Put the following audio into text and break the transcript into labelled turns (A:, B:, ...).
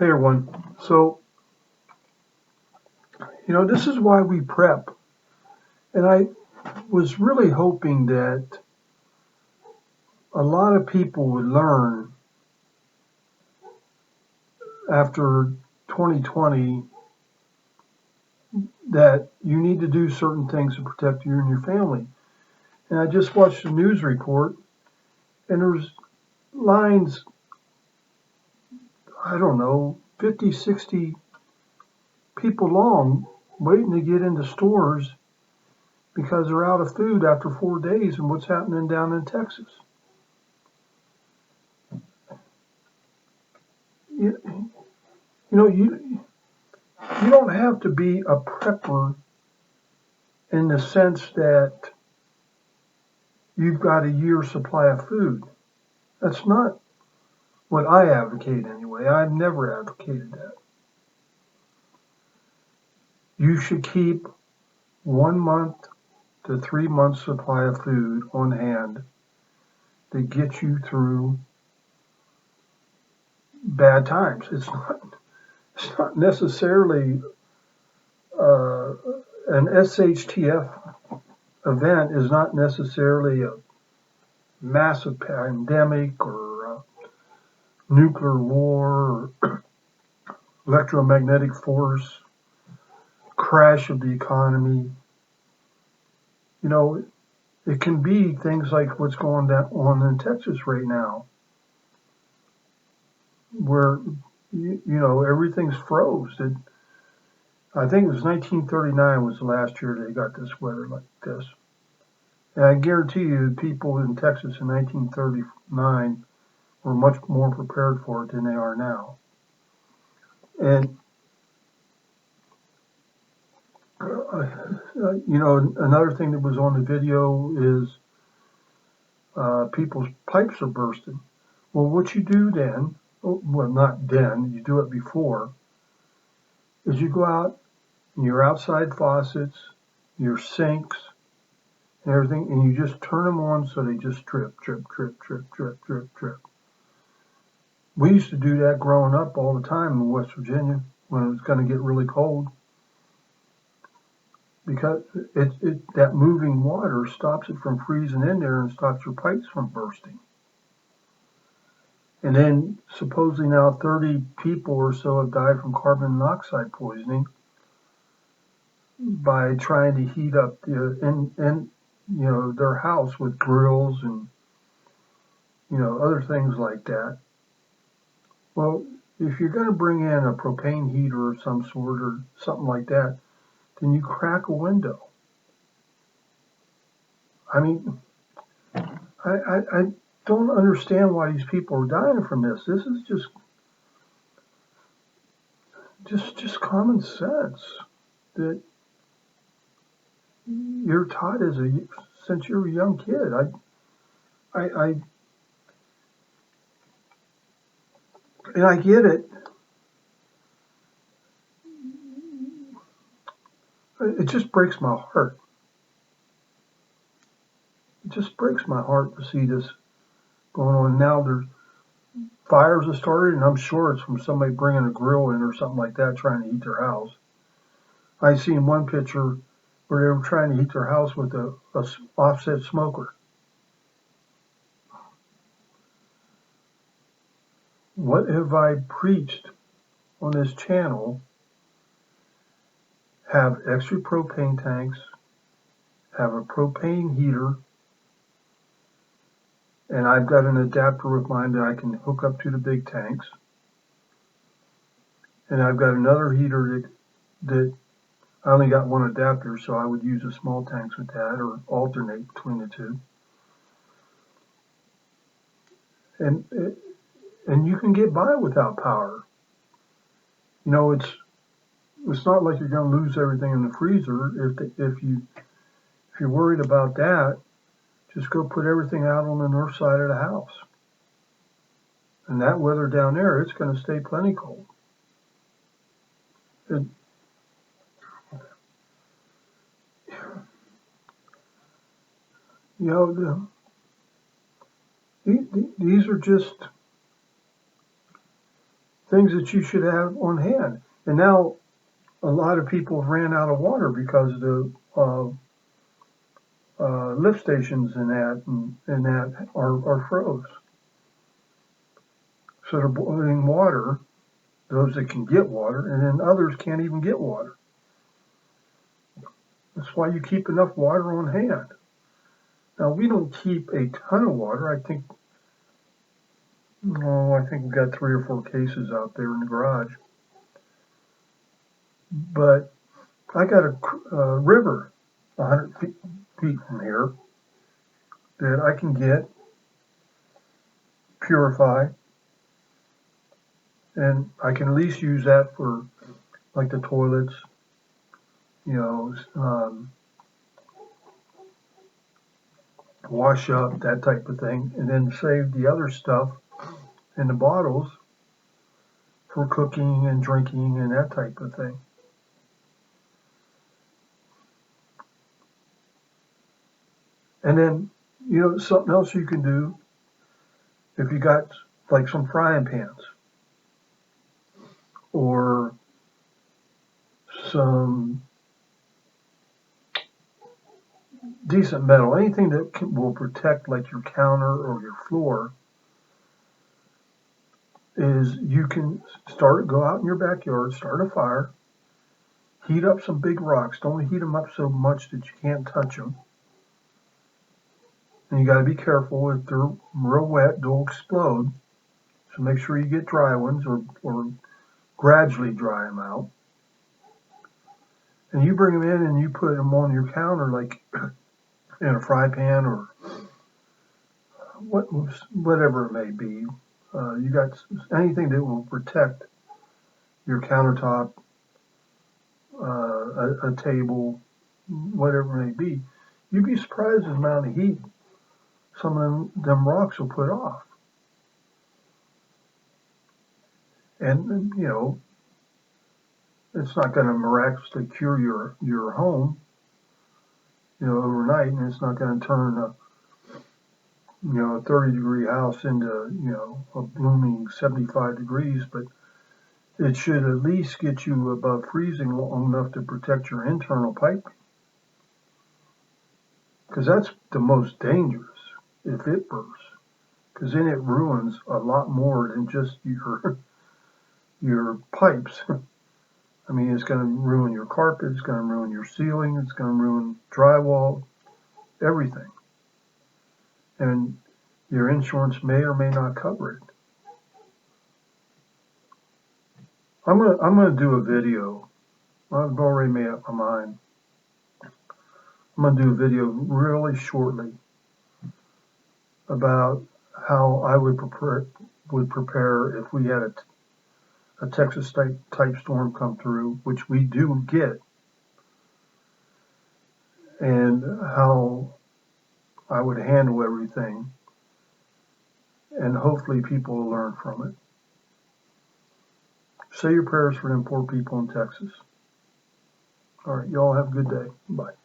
A: Hey everyone. This is why we prep. And I was really hoping that a lot of people would learn after 2020 that you need to do certain things to protect you and your family. And I just watched a news report, and there's lines, I don't know, 50, 60 people long waiting to get into stores because they're out of food after 4 days, and what's happening down in Texas. You, you don't have to be a prepper in the sense that you've got a year's supply of food. That's not what I advocate anyway. I've never advocated that. You should keep 1 month to 3 months supply of food on hand to get you through bad times. It's not necessarily an SHTF event is not necessarily a massive pandemic or nuclear war or electromagnetic force, crash of the economy. It can be things like what's going on in Texas right now, where everything's froze. I think it was 1939 was the last year they got this weather like this. And I guarantee you, people in Texas in 1939 were much more prepared for it than they are now. And another thing that was on the video is people's pipes are bursting. Well, what you do then, well, not then, you do it before, is you go out and your outside faucets, your sinks, and everything, and you just turn them on so they just drip, drip, drip, drip, drip, drip, drip. We used to do that growing up all the time in West Virginia when it was going to get really cold, because that moving water stops it from freezing in there and stops your pipes from bursting. And then supposedly now 30 people or so have died from carbon monoxide poisoning by trying to heat up their house with grills and other things like that. Well, if you're going to bring in a propane heater of some sort or something like that, then you crack a window. I mean, I don't understand why these people are dying from this. This is just common sense that you're taught since you're a young kid. And I get it. It just breaks my heart. It just breaks my heart to see this going on. Now there's fires have started, and I'm sure it's from somebody bringing a grill in or something like that, trying to heat their house. I seen one picture where they were trying to heat their house with a offset smoker. What have I preached on this channel? Have extra propane tanks, have a propane heater, and I've got an adapter of mine that I can hook up to the big tanks. And I've got another heater that I only got one adapter, so I would use the small tanks with that or alternate between the two. And you can get by without power. It's not like you're going to lose everything in the freezer. If you're worried about that, just go put everything out on the north side of the house. And that weather down there, it's going to stay plenty cold. These are just things that you should have on hand. And now a lot of people have ran out of water because the lift stations and that are froze. So they're boiling water, those that can get water, and then others can't even get water. That's why you keep enough water on hand. Now, we don't keep a ton of water. I think we've got 3 or 4 cases out there in the garage. But I got a river 100 feet from here that I can get, purify, and I can at least use that for like the toilets, wash up, that type of thing, and then save the other stuff in the bottles for cooking and drinking and that type of thing. And then, something else you can do if you got like some frying pans or some decent metal, anything that will protect like your counter or your floor, is you can go out in your backyard, start a fire, heat up some big rocks. Don't heat them up so much that you can't touch them. And you got to be careful. If they're real wet, they'll explode. So make sure you get dry ones or gradually dry them out. And you bring them in and you put them on your counter like in a fry pan or whatever it may be. You got anything that will protect your countertop, a table, whatever it may be. You'd be surprised at the amount of heat some of them rocks will put off. And, it's not going to miraculously cure your home, overnight, and it's not going to turn a 30-degree house into, a blooming 75 degrees, but it should at least get you above freezing long enough to protect your internal piping. Because that's the most dangerous if it bursts. Because then it ruins a lot more than just your pipes. I mean, it's going to ruin your carpet, it's going to ruin your ceiling, it's going to ruin drywall, everything. And your insurance may or may not cover it. I'm gonna do a video. I've already made up my mind. I'm gonna do a video really shortly about how I would prepare if we had a Texas type storm come through, which we do get, and how I would handle everything, and hopefully people will learn from it. Say your prayers for them poor people in Texas. All right, y'all have a good day. Bye.